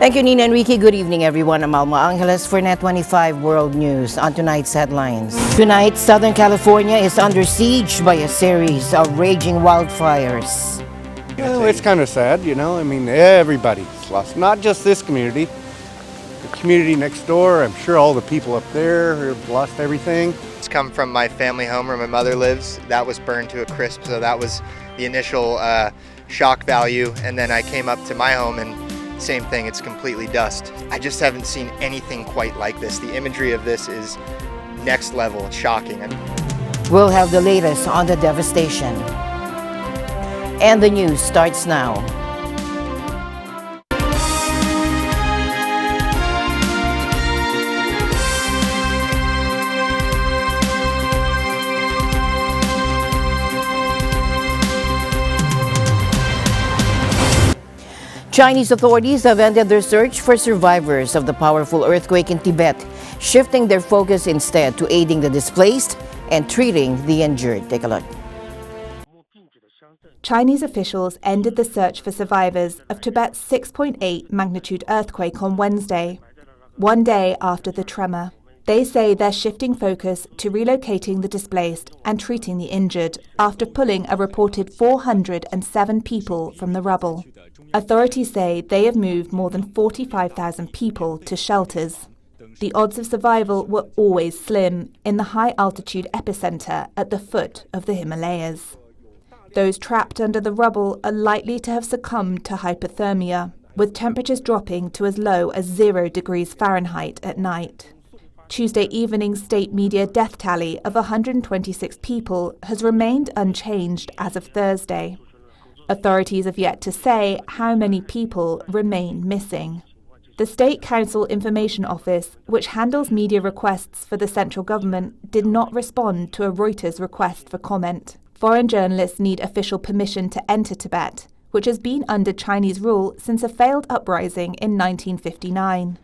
Thank you, Nina Enrique. Good evening, everyone. I'm Alma Angeles for NET25 World News. On tonight's headlines. Tonight, Southern California is under siege by a series of raging wildfires. Well, it's kind of sad, you know. I mean, everybody's lost. Not just this community. The community next door, I'm sure all the people up there have lost everything. It's come from my family home where my mother lives. That was burned to a crisp, so that was the initial shock value. And then I came up to my home and same thing, it's completely dust. I just haven't seen anything quite like this. The imagery of this is next level, it's shocking. We'll have the latest on the devastation. And the news starts now. Chinese authorities have ended their search for survivors of the powerful earthquake in Tibet, shifting their focus instead to aiding the displaced and treating the injured. Take a look. Chinese officials ended the search for survivors of Tibet's 6.8 magnitude earthquake on Wednesday, one day after the tremor. They say they're shifting focus to relocating the displaced and treating the injured after pulling a reported 407 people from the rubble. Authorities say they have moved more than 45,000 people to shelters. The odds of survival were always slim in the high-altitude epicenter at the foot of the Himalayas. Those trapped under the rubble are likely to have succumbed to hypothermia, with temperatures dropping to as low as 0 degrees Fahrenheit at night. Tuesday evening's state media death tally of 126 people has remained unchanged as of Thursday. Authorities have yet to say how many people remain missing. The State Council Information Office, which handles media requests for the central government, did not respond to a Reuters request for comment. Foreign journalists need official permission to enter Tibet, which has been under Chinese rule since a failed uprising in 1959.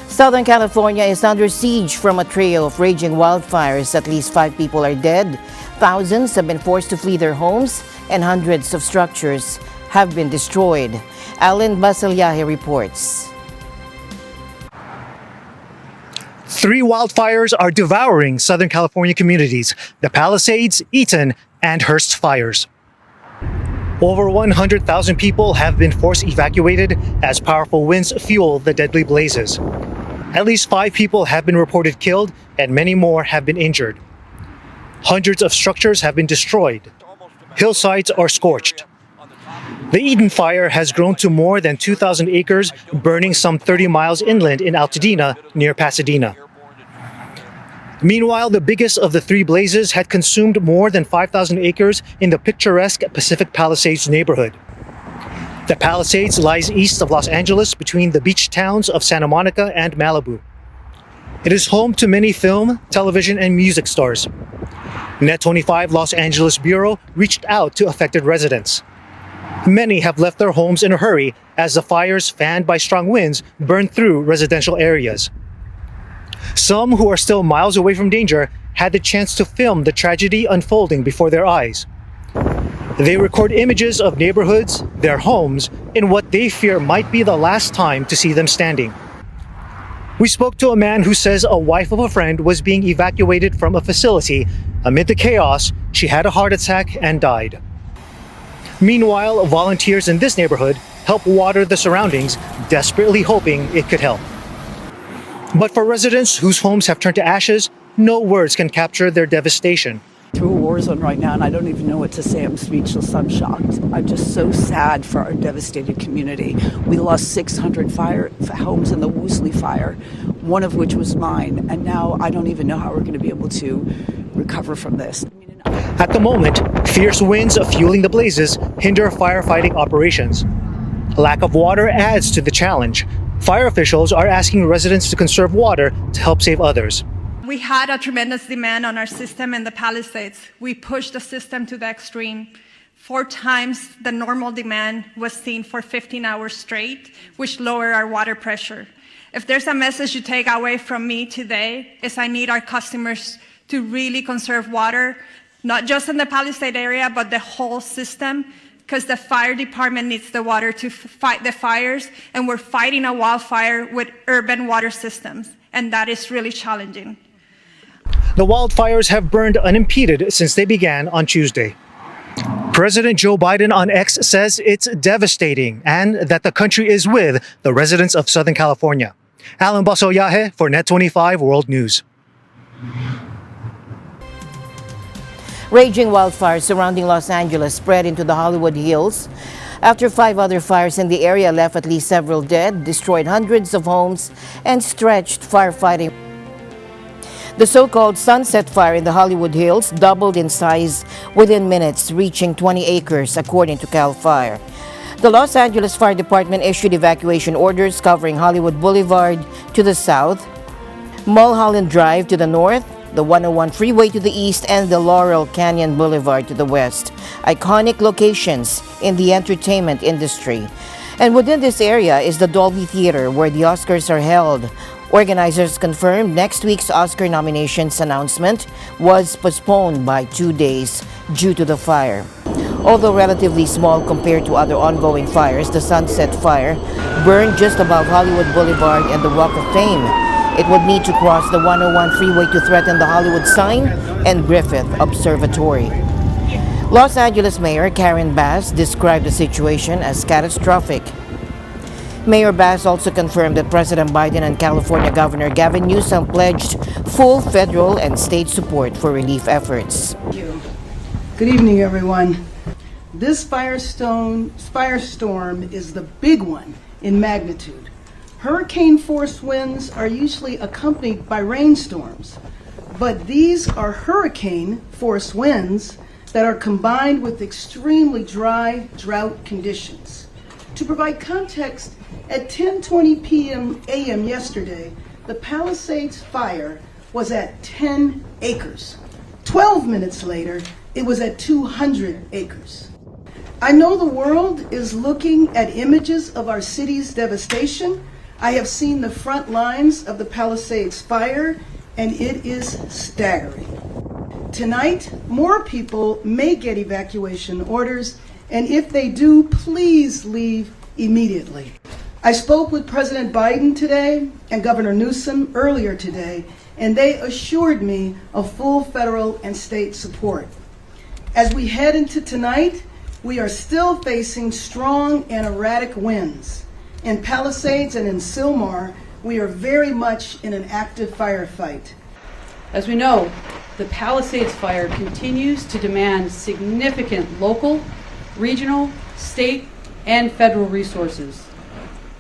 Southern California is under siege from a trail of raging wildfires. At least 5 people are dead. Thousands have been forced to flee their homes, and hundreds of structures have been destroyed. Alan Basilyahe reports. 3 wildfires are devouring Southern California communities: the Palisades, Eaton, and Hearst fires. Over 100,000 people have been forced evacuated as powerful winds fuel the deadly blazes. At least 5 people have been reported killed, and many more have been injured. Hundreds of structures have been destroyed. Hillsides are scorched. The Eden fire has grown to more than 2,000 acres, burning some 30 miles inland in Altadena, near Pasadena. Meanwhile, the biggest of the 3 blazes had consumed more than 5,000 acres in the picturesque Pacific Palisades neighborhood. The Palisades lies east of Los Angeles between the beach towns of Santa Monica and Malibu. It is home to many film, television, and music stars. NET25 Los Angeles Bureau reached out to affected residents. Many have left their homes in a hurry as the fires, fanned by strong winds, burned through residential areas. Some who are still miles away from danger had the chance to film the tragedy unfolding before their eyes. They record images of neighborhoods, their homes, in what they fear might be the last time to see them standing. We spoke to a man who says a wife of a friend was being evacuated from a facility. Amid the chaos, she had a heart attack and died. Meanwhile, volunteers in this neighborhood help water the surroundings, desperately hoping it could help. But for residents whose homes have turned to ashes, no words can capture their devastation. Through a war zone right now, and I don't even know what to say. I'm speechless. I'm shocked. I'm just so sad for our devastated community. We lost 600 homes in the Woosley fire, one of which was mine, and now I don't even know how we're going to be able to recover from this. At the moment, fierce winds fueling the blazes hinder firefighting operations. Lack of water adds to the challenge. Fire officials are asking residents to conserve water to help save others. We had a tremendous demand on our system in the Palisades. We pushed the system to the extreme. 4 times the normal demand was seen for 15 hours straight, which lowered our water pressure. If there's a message you take away from me today, is I need our customers to really conserve water, not just in the Palisade area, but the whole system, because the fire department needs the water to fight the fires, and we're fighting a wildfire with urban water systems, and that is really challenging. The wildfires have burned unimpeded since they began on Tuesday. President Joe Biden on X says it's devastating and that the country is with the residents of Southern California. Alan Basoyahe for NET25 World News. Raging wildfires surrounding Los Angeles spread into the Hollywood Hills after 5 other fires in the area left at least several dead, destroyed hundreds of homes, and stretched firefighting. The so-called Sunset Fire in the Hollywood Hills doubled in size within minutes, reaching 20 acres, according to CAL FIRE. The Los Angeles Fire Department issued evacuation orders covering Hollywood Boulevard to the south, Mulholland Drive to the north, the 101 freeway to the east, and the Laurel Canyon Boulevard to the west, iconic locations in the entertainment industry. And within this area is the Dolby Theater, where the Oscars are held. Organizers confirmed next week's Oscar nominations announcement was postponed by 2 days due to the fire. Although relatively small compared to other ongoing fires, the Sunset Fire burned just above Hollywood Boulevard and the Walk of Fame. It would need to cross the 101 freeway to threaten the Hollywood sign and Griffith Observatory. Los Angeles Mayor Karen Bass described the situation as catastrophic. Mayor Bass also confirmed that President Biden and California Governor Gavin Newsom pledged full federal and state support for relief efforts. Thank you. Good evening, everyone. This firestorm is the big one in magnitude. Hurricane-force winds are usually accompanied by rainstorms, but these are hurricane-force winds that are combined with extremely dry drought conditions. To provide context, at 10:20 a.m. yesterday, the Palisades fire was at 10 acres. 12 minutes later, it was at 200 acres. I know the world is looking at images of our city's devastation. I have seen the front lines of the Palisades fire, and it is staggering. Tonight, more people may get evacuation orders, and if they do, please leave immediately. I spoke with President Biden today and Governor Newsom earlier today, and they assured me of full federal and state support. As we head into tonight, we are still facing strong and erratic winds. In Palisades and in Sylmar, we are very much in an active firefight. As we know, the Palisades fire continues to demand significant local, regional, state, and federal resources.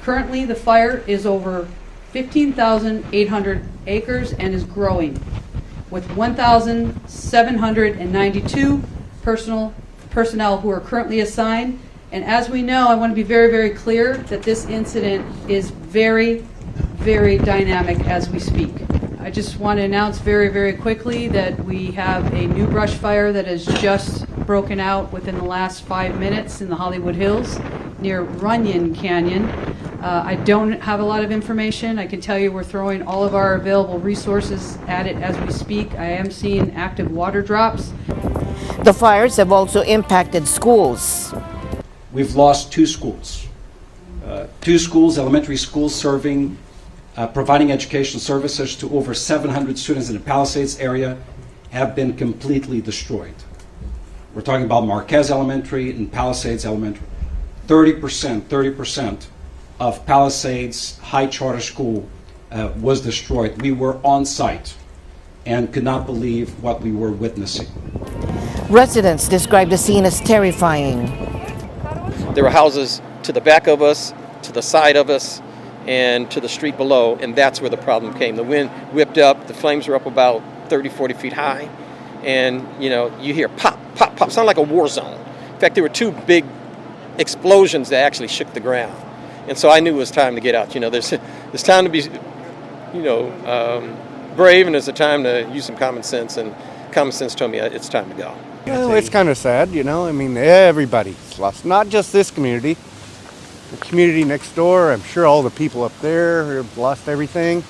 Currently, the fire is over 15,800 acres and is growing, with 1,792 personnel who are currently assigned. And as we know, I want to be very, very clear that this incident is very, very dynamic as we speak. I just want to announce very, very quickly that we have a new brush fire that has just broken out within the last 5 minutes in the Hollywood Hills near Runyon Canyon. I don't have a lot of information. I can tell you we're throwing all of our available resources at it as we speak. I am seeing active water drops. The fires have also impacted schools. We've lost 2 schools. 2 schools, elementary schools, providing educational services to over 700 students in the Palisades area, have been completely destroyed. We're talking about Marquez Elementary and Palisades Elementary. 30% of Palisades High Charter School was destroyed. We were on site and could not believe what we were witnessing. Residents described the scene as terrifying. There were houses to the back of us, to the side of us, and to the street below, and that's where the problem came. The wind whipped up, the flames were up about 30, 40 feet high, and you hear pop, pop, pop, sound like a war zone. In fact, there were 2 big explosions that actually shook the ground. And so I knew it was time to get out. There's time to be, brave, and there's a time to use some common sense, and common sense told me it's time to go. Well, it's kind of sad, I mean, everybody's lost, not just this community. The community next door, I'm sure all the people up there have lost everything.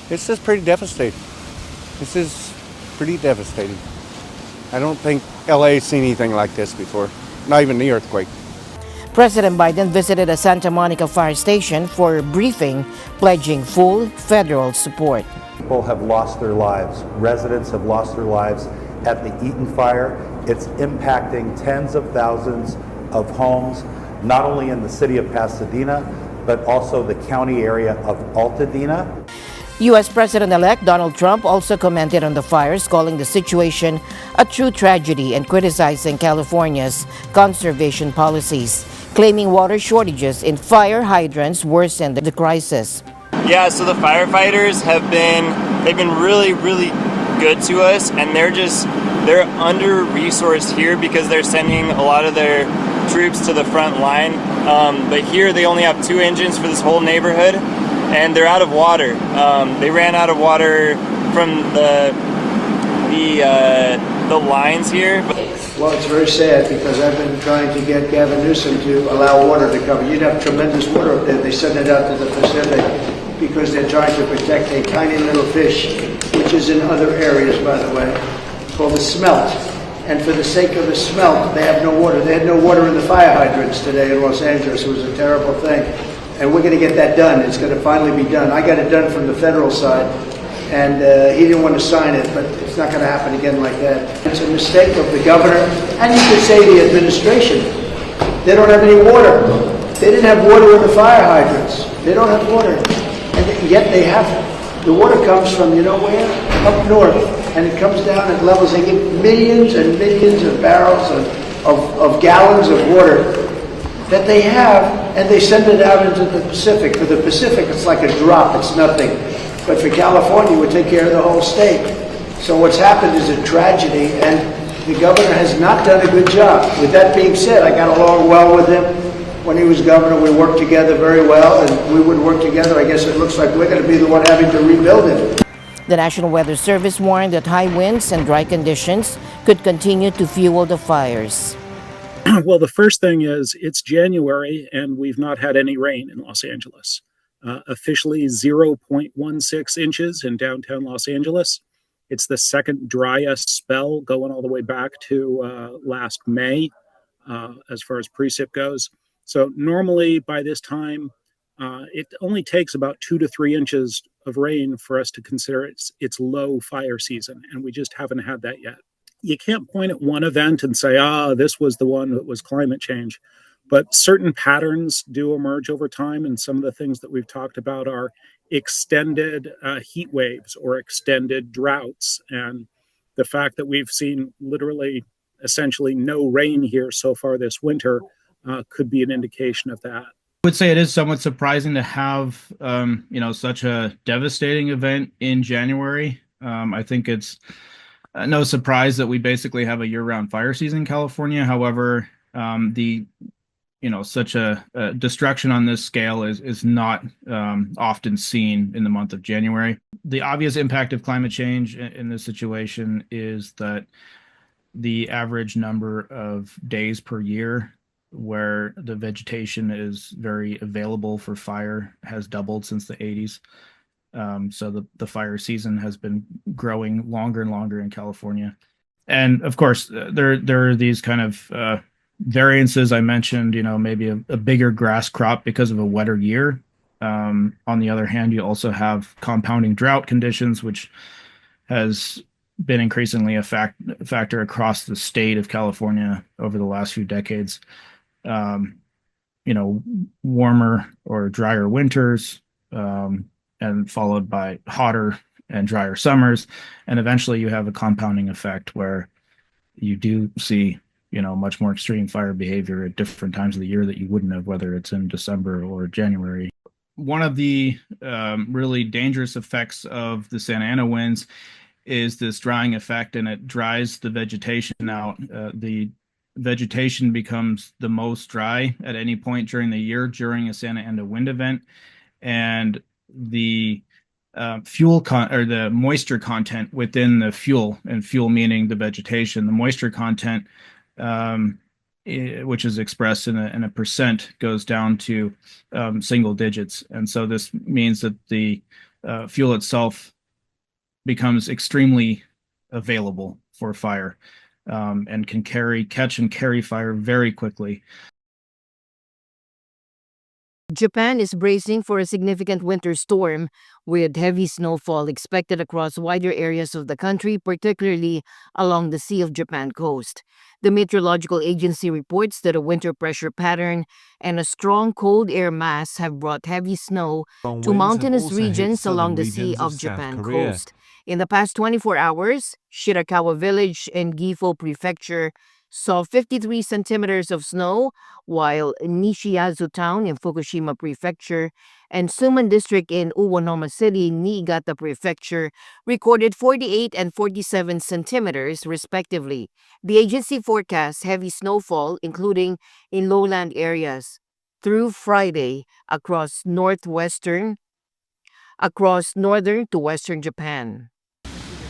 It's just pretty devastating. This is pretty devastating. I don't think LA's seen anything like this before, not even the earthquake. President Biden visited a Santa Monica fire station for a briefing, pledging full federal support. People have lost their lives. Residents have lost their lives at the Eaton fire. It's impacting tens of thousands of homes, not only in the city of Pasadena, but also the county area of Altadena. U.S. President-elect Donald Trump also commented on the fires, calling the situation a true tragedy and criticizing California's conservation policies, claiming water shortages in fire hydrants worsened the crisis. Yeah, so the firefighters they've been really, really good to us, and they're under-resourced here because they're sending a lot of their troops to the front line. But here they only have 2 engines for this whole neighborhood, and they're out of water. They ran out of water from the lines here. Well, it's very sad because I've been trying to get Gavin Newsom to allow water to come. You'd have tremendous water up there. They send it out to the Pacific because they're trying to protect a tiny little fish, which is in other areas, by the way, called the smelt. And for the sake of the smelt, they have no water. They had no water in the fire hydrants today in Los Angeles. It was a terrible thing. And we're going to get that done. It's going to finally be done. I got it done from the federal side, and he didn't want to sign it, but it's not going to happen again like that. It's a mistake of the governor, and you could say the administration. They don't have any water. They didn't have water in the fire hydrants. They don't have water. And yet they have it. The water comes from, you know where? Up north. And it comes down at levels, they get millions and millions of barrels of gallons of water that they have, and they send it out into the Pacific. For the Pacific, it's like a drop, it's nothing. But for California, it would take care of the whole state. So what's happened is a tragedy, and the governor has not done a good job. With that being said, I got along well with him. When he was governor, we worked together very well, and we would work together. I guess it looks like we're going to be the one having to rebuild it. The National Weather Service warned that high winds and dry conditions could continue to fuel the fires. Well, the first thing is it's January and we've not had any rain in Los Angeles. Officially 0.16 inches in downtown Los Angeles. It's the second driest spell going all the way back to last May as far as precip goes. So normally by this time, it only takes about 2 to 3 inches of rain for us to consider it's low fire season, and we just haven't had that yet. You can't point at one event and say, this was the one that was climate change, but certain patterns do emerge over time, and some of the things that we've talked about are extended heat waves or extended droughts, and the fact that we've seen literally essentially no rain here so far this winter could be an indication of that. I would say it is somewhat surprising to have, such a devastating event in January. I think it's no surprise that we basically have a year-round fire season in California. However, such a destruction on this scale is not often seen in the month of January. The obvious impact of climate change in this situation is that the average number of days per year where the vegetation is very available for fire has doubled since the 80s. So the fire season has been growing longer and longer in California. And of course, there are these kind of variances I mentioned, maybe a bigger grass crop because of a wetter year. On the other hand, you also have compounding drought conditions, which has been increasingly a factor across the state of California over the last few decades. Warmer or drier winters, and followed by hotter and drier summers. And eventually you have a compounding effect where you do see, much more extreme fire behavior at different times of the year that you wouldn't have, whether it's in December or January. One of the really dangerous effects of the Santa Ana winds is this drying effect, and it dries the vegetation out. The vegetation becomes the most dry at any point during the year during a Santa Ana wind event, and the the moisture content within the fuel, and fuel meaning the vegetation, the moisture content, which is expressed in a percent, goes down to single digits. And so this means that the fuel itself becomes extremely available for fire. and can catch and carry fire very quickly. Japan is bracing for a significant winter storm with heavy snowfall expected across wider areas of the country, particularly along the Sea of Japan coast. The Meteorological Agency reports that a winter pressure pattern and a strong cold air mass have brought heavy snow to mountainous regions along the Sea of Japan coast. In the past 24 hours, Shirakawa Village in Gifu Prefecture saw 53 centimeters of snow, while Nishiyazu Town in Fukushima Prefecture and Suman District in Uwanoma City, Niigata Prefecture, recorded 48 and 47 centimeters, respectively. The agency forecasts heavy snowfall, including in lowland areas, through Friday across northern to western Japan.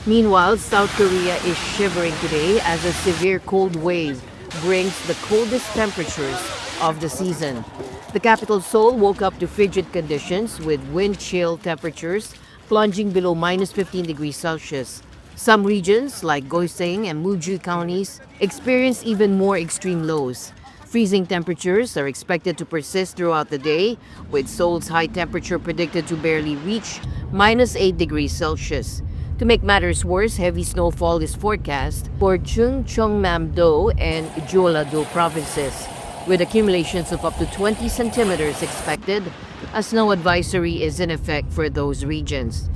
Meanwhile, South Korea is shivering today as a severe cold wave brings the coldest temperatures of the season. The capital Seoul woke up to frigid conditions with wind chill temperatures plunging below minus 15 degrees Celsius. Some regions, like Goiseng and Muju counties, experienced even more extreme lows. Freezing temperatures are expected to persist throughout the day, with Seoul's high temperature predicted to barely reach minus 8 degrees Celsius. To make matters worse, heavy snowfall is forecast for Chungcheongnam-do and Jeollado provinces, with accumulations of up to 20 centimeters expected. A snow advisory is in effect for those regions.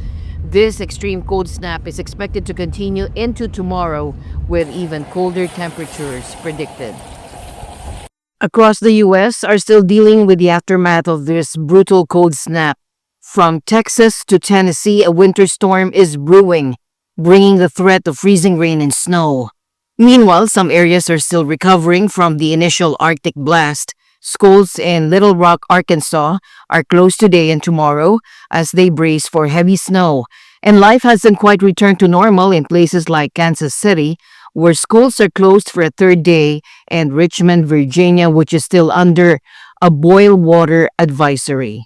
This extreme cold snap is expected to continue into tomorrow, with even colder temperatures predicted. Across the U.S. are still dealing with the aftermath of this brutal cold snap. From Texas to Tennessee, a winter storm is brewing, bringing the threat of freezing rain and snow. Meanwhile, some areas are still recovering from the initial Arctic blast. Schools in Little Rock, Arkansas are closed today and tomorrow as they brace for heavy snow. And life hasn't quite returned to normal in places like Kansas City, where schools are closed for a third day, and Richmond, Virginia, which is still under a boil water advisory.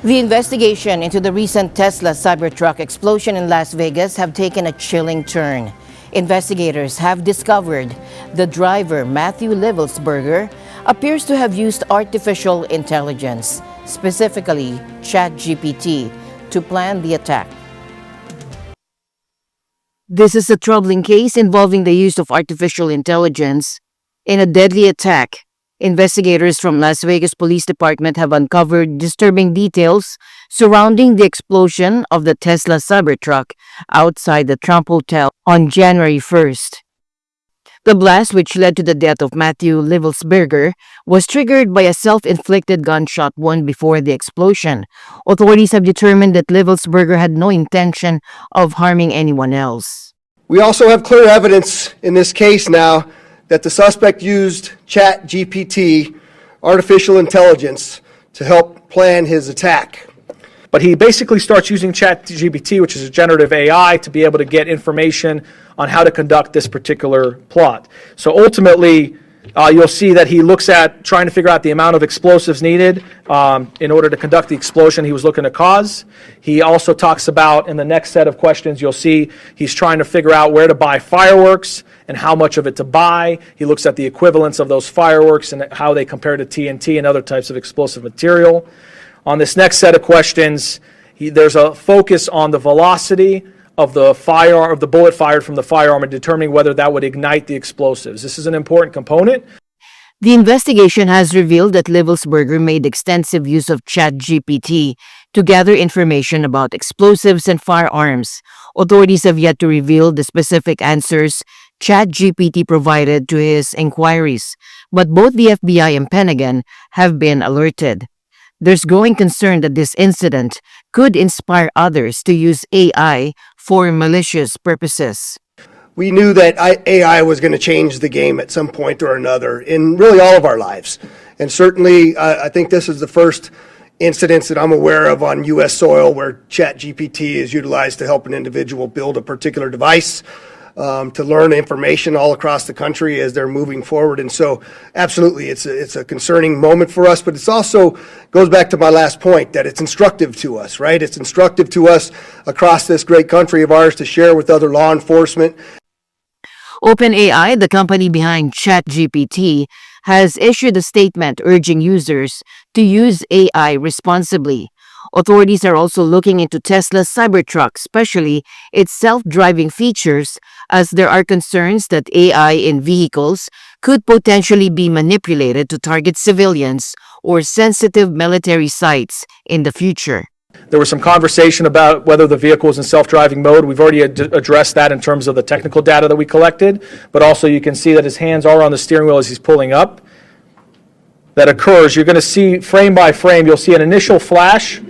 The investigation into the recent Tesla Cybertruck explosion in Las Vegas have taken a chilling turn. Investigators have discovered the driver, Matthew Levelsberger, appears to have used artificial intelligence, specifically ChatGPT, to plan the attack. This is a troubling case involving the use of artificial intelligence in a deadly attack. Investigators from Las Vegas Police Department have uncovered disturbing details surrounding the explosion of the Tesla Cybertruck outside the Trump Hotel on January 1st. The blast, which led to the death of Matthew Levelsberger, was triggered by a self-inflicted gunshot wound before the explosion. Authorities have determined that Levelsberger had no intention of harming anyone else. We also have clear evidence in this case now that the suspect used ChatGPT, artificial intelligence, to help plan his attack. But he basically starts using ChatGPT, which is a generative AI, to be able to get information on how to conduct this particular plot. So ultimately, you'll see that he looks at trying to figure out the amount of explosives needed in order to conduct the explosion he was looking to cause. He also talks about, in the next set of questions, you'll see he's trying to figure out where to buy fireworks and how much of it to buy. He looks at the equivalence of those fireworks and how they compare to TNT and other types of explosive material. On this next set of questions, there's a focus on the velocity of the bullet fired from the firearm and determining whether that would ignite the explosives. This is an important component. The investigation has revealed that Levelsberger made extensive use of ChatGPT to gather information about explosives and firearms. Authorities have yet to reveal the specific answers ChatGPT provided to his inquiries, but both the FBI and Pentagon have been alerted. There's growing concern that this incident could inspire others to use AI for malicious purposes. We knew that AI was going to change the game at some point or another in really all of our lives. And certainly, I think this is the first incidents that I'm aware of on U.S. soil where ChatGPT is utilized to help an individual build a particular device, to learn information all across the country as they're moving forward. And so absolutely, it's a concerning moment for us, but it's also goes back to my last point that it's instructive to us, right? It's instructive to us across this great country of ours to share with other law enforcement. OpenAI, the company behind ChatGPT, has issued a statement urging users to use AI responsibly. Authorities are also looking into Tesla's Cybertruck, especially its self-driving features, as there are concerns that AI in vehicles could potentially be manipulated to target civilians or sensitive military sites in the future. There was some conversation about whether the vehicle is in self-driving mode. We've already addressed that in terms of the technical data that we collected, but also you can see that his hands are on the steering wheel as he's pulling up. That occurs. You're going to see frame by frame, you'll see an initial flash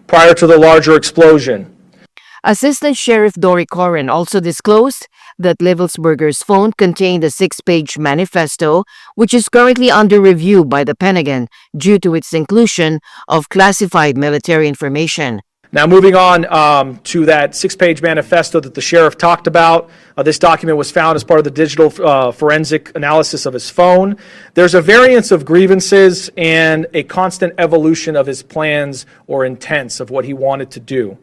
prior to the larger explosion. Assistant Sheriff Dory Corrin also disclosed that Levelsberger's phone contained a 6-page manifesto, which is currently under review by the Pentagon due to its inclusion of classified military information. Now, moving on to that 6-page manifesto that the sheriff talked about. This document was found as part of the digital forensic analysis of his phone. There's a variance of grievances and a constant evolution of his plans or intents of what he wanted to do.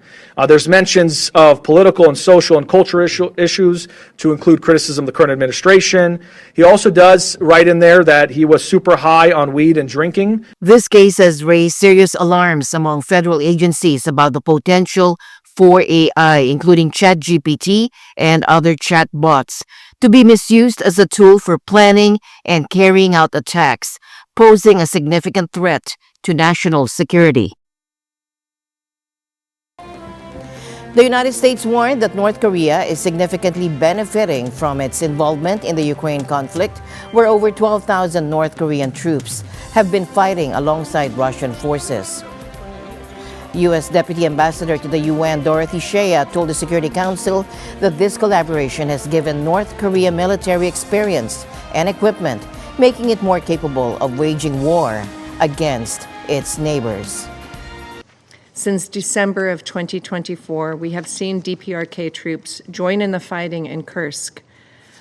There's mentions of political and social and cultural issues to include criticism of the current administration. He also does write in there that he was super high on weed and drinking. This case has raised serious alarms among federal agencies about the potential for AI, including ChatGPT and other chatbots, to be misused as a tool for planning and carrying out attacks, posing a significant threat to national security. The United States warned that North Korea is significantly benefiting from its involvement in the Ukraine conflict, where over 12,000 North Korean troops have been fighting alongside Russian forces. U.S. Deputy Ambassador to the UN Dorothy Shea told the Security Council that this collaboration has given North Korea military experience and equipment, making it more capable of waging war against its neighbors. Since December of 2024, we have seen DPRK troops join in the fighting in Kursk,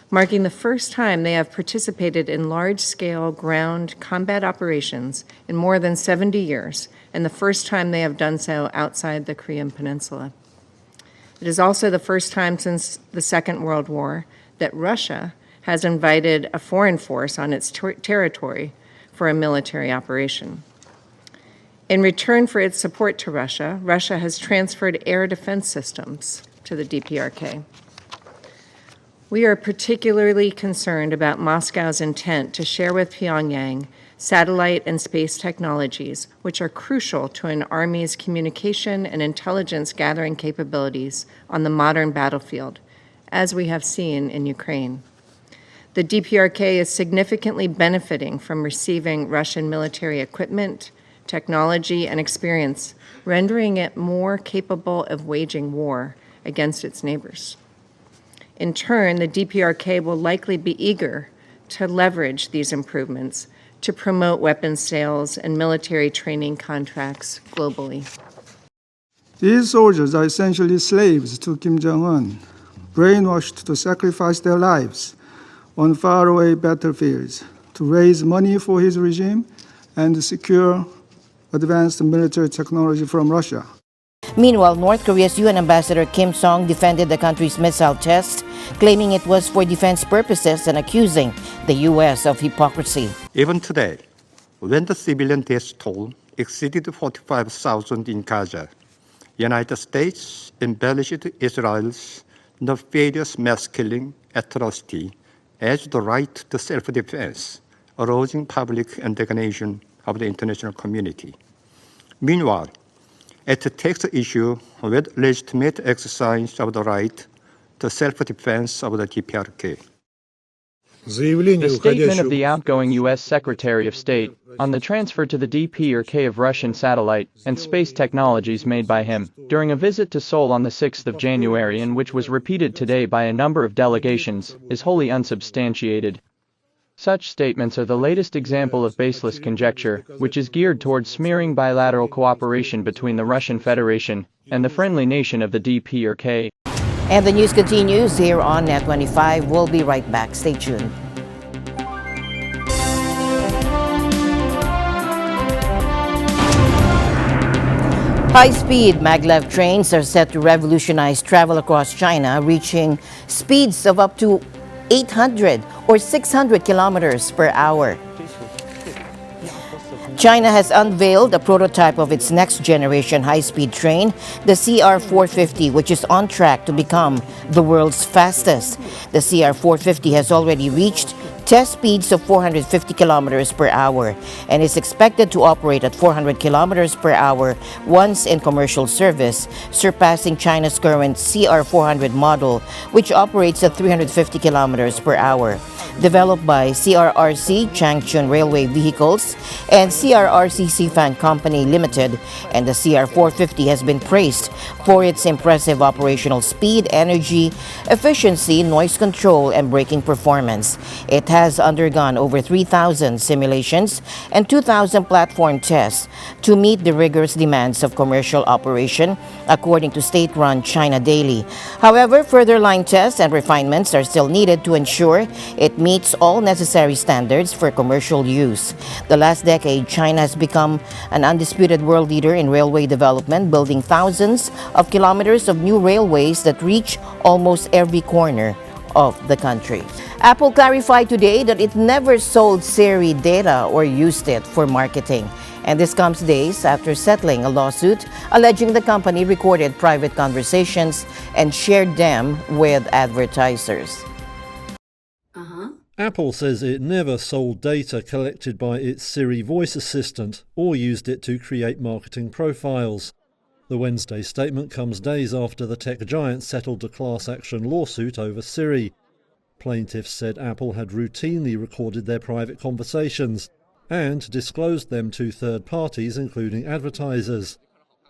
marking the first time they have participated in large-scale ground combat operations in more than 70 years, and the first time they have done so outside the Korean Peninsula. It is also the first time since the Second World War that Russia has invited a foreign force on its territory for a military operation. In return for its support to Russia, Russia has transferred air defense systems to the DPRK. We are particularly concerned about Moscow's intent to share with Pyongyang satellite and space technologies, which are crucial to an army's communication and intelligence gathering capabilities on the modern battlefield, as we have seen in Ukraine. The DPRK is significantly benefiting from receiving Russian military equipment, technology, and experience, rendering it more capable of waging war against its neighbors. In turn, the DPRK will likely be eager to leverage these improvements to promote weapons sales and military training contracts globally. These soldiers are essentially slaves to Kim Jong-un, brainwashed to sacrifice their lives on faraway battlefields to raise money for his regime and secure advanced military technology from Russia. Meanwhile, North Korea's UN Ambassador Kim Song defended the country's missile test, claiming it was for defense purposes and accusing the U.S. of hypocrisy. Even today, when the civilian death toll exceeded 45,000 in Gaza, the United States embellished Israel's nefarious mass killing atrocity as the right to self-defense, arousing public indignation of the international community. Meanwhile, it takes the issue with legitimate exercise of the right to self-defense of the DPRK. The statement of the outgoing U.S. Secretary of State on the transfer to the DPRK of Russian satellite and space technologies made by him during a visit to Seoul on the 6th of January, and which was repeated today by a number of delegations, is wholly unsubstantiated. Such statements are the latest example of baseless conjecture, which is geared towards smearing bilateral cooperation between the Russian Federation and the friendly nation of the DPRK. And the news continues here on NET25. We'll be right back. Stay tuned. High-speed maglev trains are set to revolutionize travel across China, reaching speeds of up to 800 or 600 kilometers per hour. China has unveiled a prototype of its next-generation high-speed train, the CR450, which is on track to become the world's fastest. The CR450 has already reached test speeds of 450 kilometers per hour and is expected to operate at 400 kilometers per hour once in commercial service, surpassing China's current CR400 model, which operates at 350 kilometers per hour. Developed by CRRC Changchun Railway Vehicles and CRRC Sifan Company Limited, and the CR450 has been praised for its impressive operational speed, energy, efficiency, noise control, and braking performance. It has undergone over 3,000 simulations and 2,000 platform tests to meet the rigorous demands of commercial operation, according to state-run China Daily. However, further line tests and refinements are still needed to ensure it meets all necessary standards for commercial use. The last decade, China has become an undisputed world leader in railway development, building thousands of kilometers of new railways that reach almost every corner of the country. Apple clarified today that it never sold Siri data or used it for marketing. And this comes days after settling a lawsuit alleging the company recorded private conversations and shared them with advertisers. Apple says it never sold data collected by its Siri voice assistant or used it to create marketing profiles. The Wednesday statement comes days after the tech giant settled a class action lawsuit over Siri. Plaintiffs said Apple had routinely recorded their private conversations and disclosed them to third parties, including advertisers.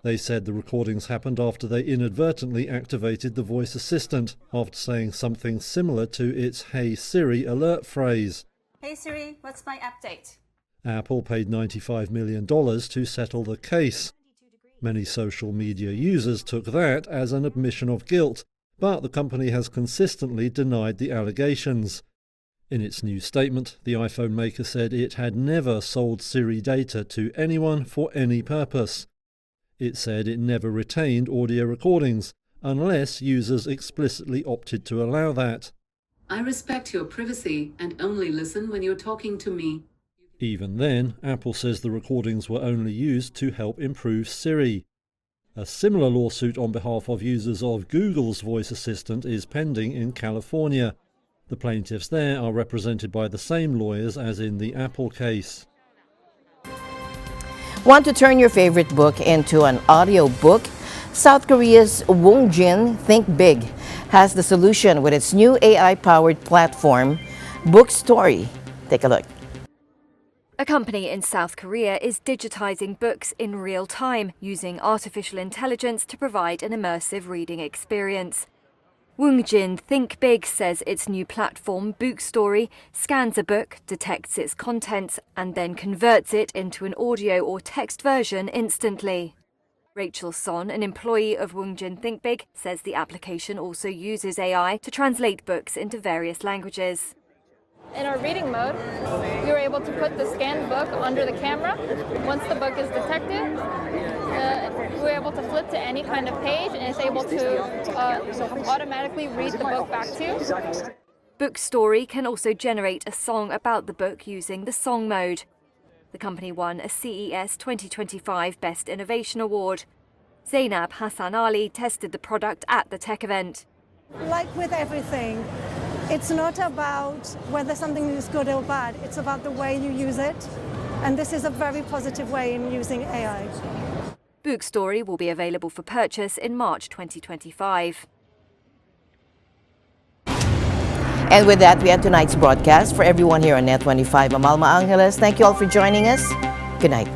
They said the recordings happened after they inadvertently activated the voice assistant after saying something similar to its "Hey Siri" alert phrase. Hey Siri, what's my update? Apple paid $95 million to settle the case. Many social media users took that as an admission of guilt, but the company has consistently denied the allegations. In its new statement, the iPhone maker said it had never sold Siri data to anyone for any purpose. It said it never retained audio recordings, unless users explicitly opted to allow that. I respect your privacy and only listen when you're talking to me. Even then, Apple says the recordings were only used to help improve Siri. A similar lawsuit on behalf of users of Google's voice assistant is pending in California. The plaintiffs there are represented by the same lawyers as in the Apple case. Want to turn your favorite book into an audio book? South Korea's Wongjin Think Big has the solution with its new AI-powered platform, Book Story. Take a look. A company in South Korea is digitizing books in real time using artificial intelligence to provide an immersive reading experience. Wongjin Think Big says its new platform, Book Story, scans a book, detects its contents, and then converts it into an audio or text version instantly. Rachel Son, an employee of Wongjin Think Big, says the application also uses AI to translate books into various languages. In our reading mode, we were able to put the scanned book under the camera. Once the book is detected, we were able to flip to any kind of page and it's able to automatically read the book back to you. Book Story can also generate a song about the book using the song mode. The company won a CES 2025 Best Innovation Award. Zainab Hassan Ali tested the product at the tech event. Like with everything, it's not about whether something is good or bad, it's about the way you use it. And this is a very positive way in using AI. Book Story will be available for purchase in March 2025. And with that, we end tonight's broadcast. For everyone here on NET25, I'm Alma Angeles. Thank you all for joining us. Good night.